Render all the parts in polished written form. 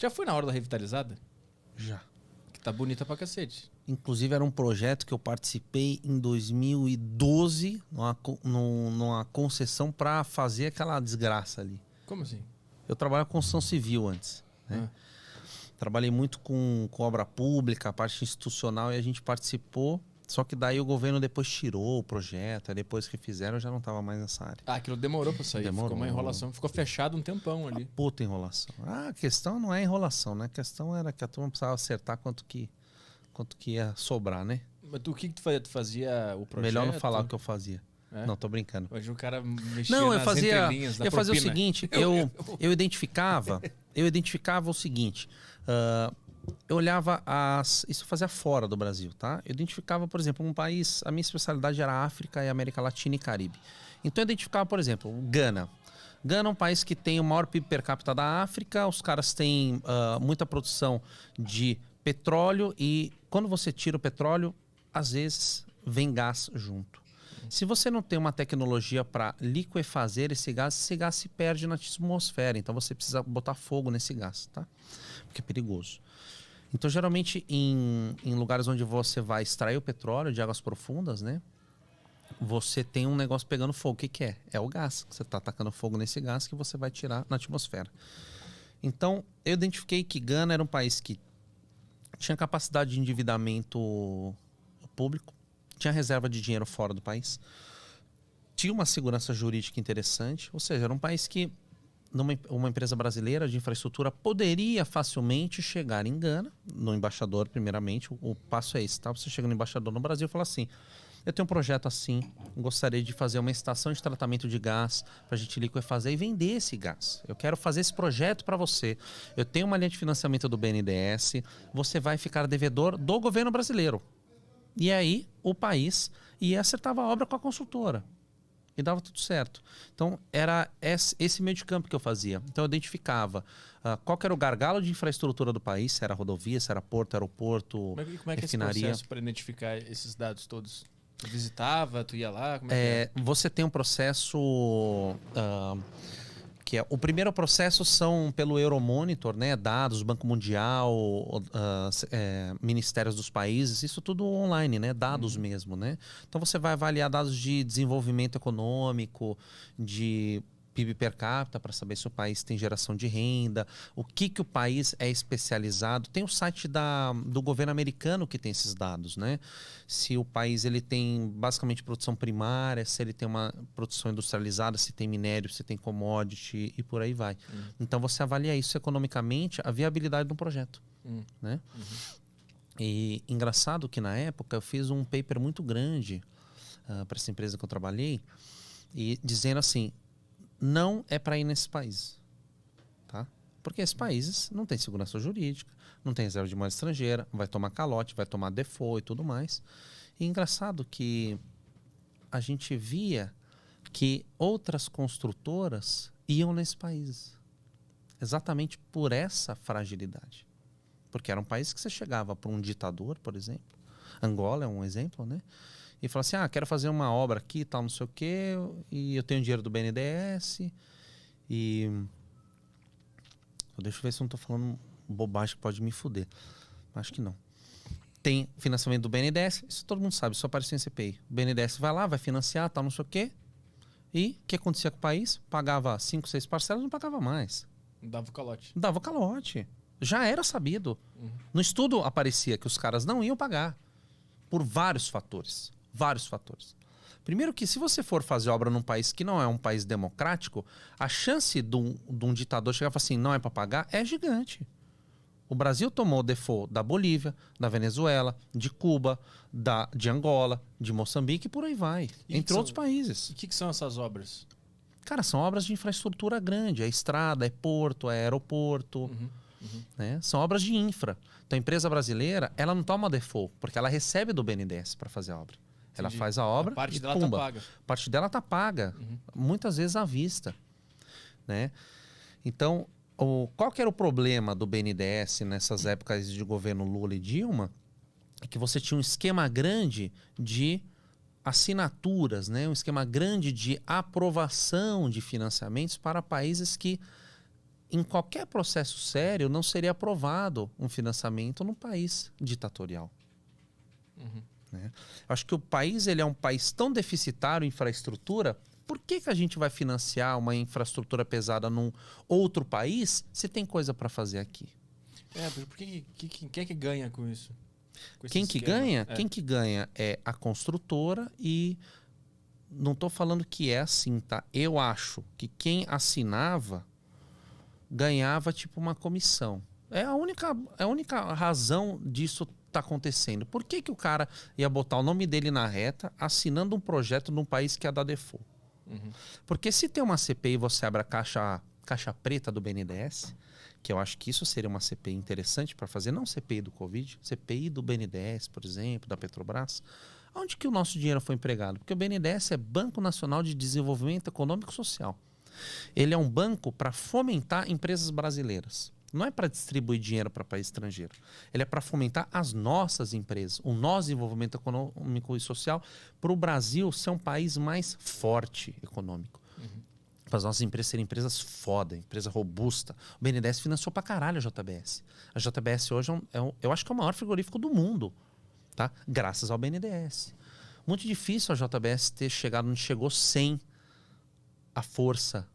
Já foi na hora da revitalizada? Já. Que tá bonita pra cacete. Inclusive era um projeto que eu participei em 2012, numa concessão para fazer aquela desgraça ali. Como assim? Eu trabalhava com construção civil antes, né? Trabalhei muito com obra pública, a parte institucional, e a gente participou. Só que daí o governo depois tirou o projeto, aí depois que fizeram eu já não estava mais nessa área. Ah, aquilo demorou pra sair. Demorou. Ficou uma enrolação. Ficou fechado um tempão ali. Puta enrolação. A questão não é enrolação, né? A questão era que a turma precisava acertar quanto que ia sobrar, né? Mas o que tu fazia? Tu fazia o projeto? Melhor não falar o que eu fazia. É? Não, tô brincando. Hoje o cara mexia Não, nas entrelinhas da eu fazia o propina. seguinte, eu identificava o seguinte, eu olhava isso eu fazia fora do Brasil, tá? Eu identificava, por exemplo, um país, a minha especialidade era África e América Latina e Caribe. Então eu identificava, por exemplo, Gana. Gana é um país que tem o maior PIB per capita da África, os caras têm muita produção de petróleo e quando você tira o petróleo, às vezes vem gás junto. Se você não tem uma tecnologia para liquefazer esse gás se perde na atmosfera. Então você precisa botar fogo nesse gás, tá? Porque é perigoso. Então, geralmente, em lugares onde você vai extrair o petróleo de águas profundas, né? Você tem um negócio pegando fogo. O que é? É o gás. Você está atacando fogo nesse gás que você vai tirar na atmosfera. Então, eu identifiquei que Gana era um país que tinha capacidade de endividamento público, tinha reserva de dinheiro fora do país, tinha uma segurança jurídica interessante, ou seja, era um país que uma empresa brasileira de infraestrutura poderia facilmente chegar em Gana, no embaixador primeiramente, o passo é esse, tá? Você chega no embaixador no Brasil e fala assim, eu tenho um projeto assim, gostaria de fazer uma estação de tratamento de gás para a gente liquefazer e vender esse gás. Eu quero fazer esse projeto para você. Eu tenho uma linha de financiamento do BNDES, você vai ficar devedor do governo brasileiro. E aí o país ia acertava a obra com a consultora. E dava tudo certo. Então era esse meio de campo que eu fazia. Então eu identificava qual que era o gargalo de infraestrutura do país, se era rodovia, se era porto, aeroporto, como é que é esse refinaria. processo para identificar esses dados todos? Tu visitava, tu ia lá? Como é que é? Você tem um processo... que é, o primeiro processo são pelo Euromonitor, né, dados, Banco Mundial, ministérios dos países, isso tudo online, né, dados mesmo, né? Então você vai avaliar dados de desenvolvimento econômico, de PIB per capita, para saber se o país tem geração de renda, o que o país é especializado. Tem o site do governo americano que tem esses dados, né? Se o país ele tem basicamente produção primária, se ele tem uma produção industrializada, se tem minério, se tem commodity e por aí vai. Então você avalia isso economicamente, a viabilidade do projeto, né? E engraçado que na época eu fiz um paper muito grande para essa empresa que eu trabalhei e dizendo assim, não é para ir nesses países, tá? Porque esses países não têm segurança jurídica, não tem reserva de moeda estrangeira, vai tomar calote, vai tomar default e tudo mais. E engraçado que a gente via que outras construtoras iam nesses países, exatamente por essa fragilidade. Porque era um país que você chegava para um ditador, por exemplo, Angola é um exemplo, né? E fala assim, quero fazer uma obra aqui, tal, não sei o quê, e eu tenho dinheiro do BNDES, e... Deixa eu ver se eu não estou falando bobagem que pode me fuder. Acho que não. Tem financiamento do BNDES, isso todo mundo sabe, só apareceu em CPI. O BNDES vai lá, vai financiar, tal, não sei o quê, e o que acontecia com o país? Pagava 5, 6 parcelas, não pagava mais. Dava o calote. Dava o calote. Já era sabido. No estudo aparecia que os caras não iam pagar, por vários fatores. Vários fatores. Primeiro que se você for fazer obra num país que não é um país democrático, a chance de um ditador chegar e falar assim, não é para pagar, é gigante. O Brasil tomou default da Bolívia, da Venezuela, de Cuba, de Angola, de Moçambique e por aí vai. Entre outros países. E o que são essas obras? Cara, são obras de infraestrutura grande. É estrada, é porto, é aeroporto. Né? São obras de infra. Então a empresa brasileira, ela não toma default, porque ela recebe do BNDES para fazer a obra. Ela faz a obra parte e dela pumba. tá paga. A parte dela tá paga. Muitas vezes à vista. Né? Então, qual que era o problema do BNDES nessas épocas de governo Lula e Dilma? É que você tinha um esquema grande de assinaturas, né? Um esquema grande de aprovação de financiamentos para países que em qualquer processo sério, não seria aprovado um financiamento num país ditatorial. Né? Eu acho que o país ele é um país tão deficitário em infraestrutura. Por que a gente vai financiar uma infraestrutura pesada num outro país se tem coisa para fazer aqui? Quem é que ganha com isso? Com esse Quem que esquema? ganha? Quem que ganha é a construtora e não estou falando que é assim, tá? Eu acho que quem assinava ganhava tipo uma comissão. É a única razão disso tá acontecendo. Por que o cara ia botar o nome dele na reta assinando um projeto num país que ia dar default? Porque se tem uma CPI e você abre a caixa preta do BNDES, que eu acho que isso seria uma CPI interessante para fazer, não CPI do Covid, CPI do BNDES, por exemplo, da Petrobras. Onde que o nosso dinheiro foi empregado? Porque o BNDES é Banco Nacional de Desenvolvimento Econômico e Social. Ele é um banco para fomentar empresas brasileiras. Não é para distribuir dinheiro para país estrangeiro. Ele é para fomentar as nossas empresas, o nosso desenvolvimento econômico e social, para o Brasil ser um país mais forte econômico. Para as nossas empresas serem empresas foda, empresa robusta. O BNDES financiou para caralho a JBS. A JBS hoje eu acho que é o maior frigorífico do mundo, tá? Graças ao BNDES. Muito difícil a JBS ter chegado onde chegou sem a força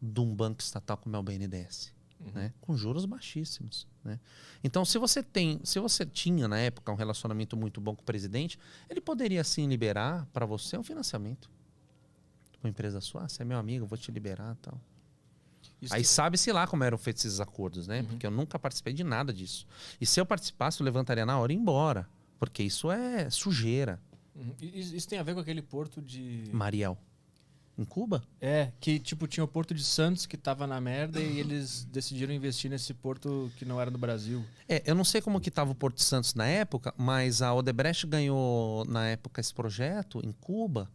de um banco estatal como é o BNDES. Né? Com juros baixíssimos. Né? Então, se você tinha na época um relacionamento muito bom com o presidente, ele poderia sim liberar para você um financiamento. Uma empresa sua, você é meu amigo, eu vou te liberar, tal. Aí sabe-se lá como eram feitos esses acordos, né? Porque eu nunca participei de nada disso. E se eu participasse, eu levantaria na hora e ia embora. Porque isso é sujeira. Isso tem a ver com aquele porto de... Mariel. Em Cuba? Que tipo tinha o Porto de Santos que tava na merda e eles decidiram investir nesse porto que não era no Brasil. Eu não sei como que tava o Porto de Santos na época, mas a Odebrecht ganhou na época esse projeto em Cuba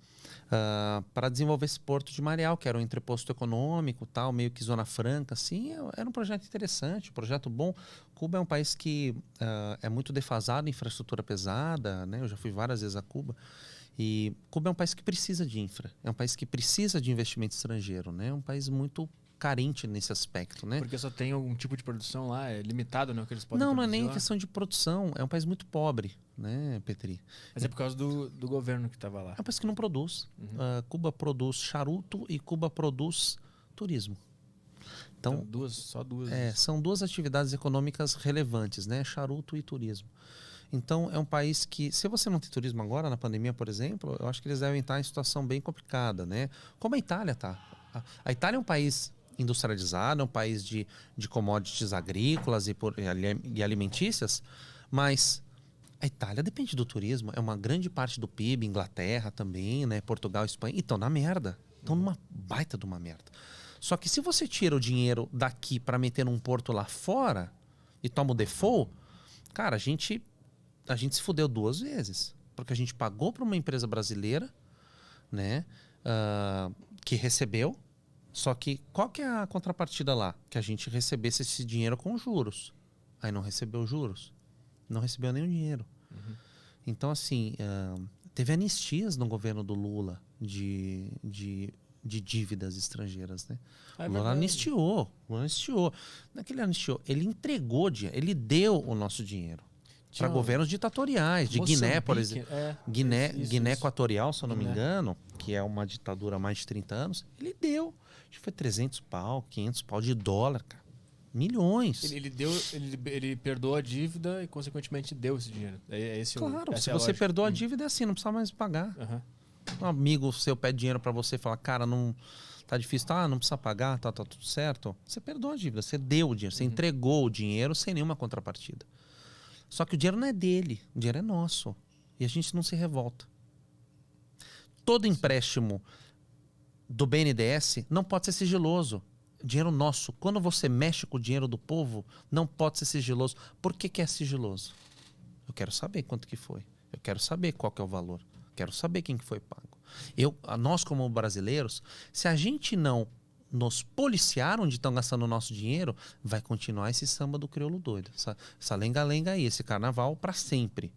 para desenvolver esse porto de Mariel, que era um entreposto econômico, tal, meio que zona franca, assim. Era um projeto interessante, um projeto bom. Cuba é um país que é muito defasado em infraestrutura pesada, né? Eu já fui várias vezes a Cuba. E Cuba é um país que precisa de infra, é um país que precisa de investimento estrangeiro, né? É um país muito carente nesse aspecto, né? Porque só tem algum tipo de produção lá, é limitado, né? O que eles podem Não é produzir nem lá. questão de produção, é um país muito pobre, né, Petri? Mas é por causa do governo que estava lá. É um país que não produz. Cuba produz charuto e Cuba produz turismo. Então só duas. São duas atividades econômicas relevantes, né? Charuto e turismo. Então, é um país que, se você não tem turismo agora, na pandemia, por exemplo, eu acho que eles devem estar em situação bem complicada, né? Como a Itália está. A Itália é um país industrializado, é um país de commodities agrícolas e alimentícias, mas a Itália depende do turismo, é uma grande parte do PIB, Inglaterra também, né? Portugal, Espanha, e estão na merda. Estão numa baita de uma merda. Só que se você tira o dinheiro daqui para meter num porto lá fora e toma o default, cara, a gente se fudeu duas vezes. Porque a gente pagou para uma empresa brasileira, né, que recebeu. Só que qual que é a contrapartida lá? Que a gente recebesse esse dinheiro com juros. Aí não recebeu juros. Não recebeu nenhum dinheiro. Então, assim, teve anistias no governo do Lula de dívidas estrangeiras, né? O Lula anistiou. Não é que ele anistiou. Ele entregou dinheiro. Ele deu o nosso dinheiro para governos ditatoriais, de Guiné, por exemplo. Guiné Equatorial, se eu não me engano, que é uma ditadura há mais de 30 anos, ele deu. Acho que foi 300 pau, 500 pau de dólar, cara. Milhões. Ele perdoou a dívida e, consequentemente, deu esse dinheiro. Claro, se você perdoa a dívida, é assim, não precisa mais pagar. Um amigo seu pede dinheiro para você e fala, cara, não tá difícil, não precisa pagar, tá tudo certo. Você perdoa a dívida, você deu o dinheiro, você entregou o dinheiro sem nenhuma contrapartida. Só que o dinheiro não é dele, o dinheiro é nosso. E a gente não se revolta. Todo empréstimo do BNDES não pode ser sigiloso. Dinheiro nosso. Quando você mexe com o dinheiro do povo, não pode ser sigiloso. Por que é sigiloso? Eu quero saber quanto que foi. Eu quero saber qual que é o valor. Eu quero saber quem que foi pago. Nós, como brasileiros, se a gente não nos policiar onde estão gastando o nosso dinheiro, vai continuar esse samba do crioulo doido. Essa lenga-lenga aí, esse carnaval para sempre.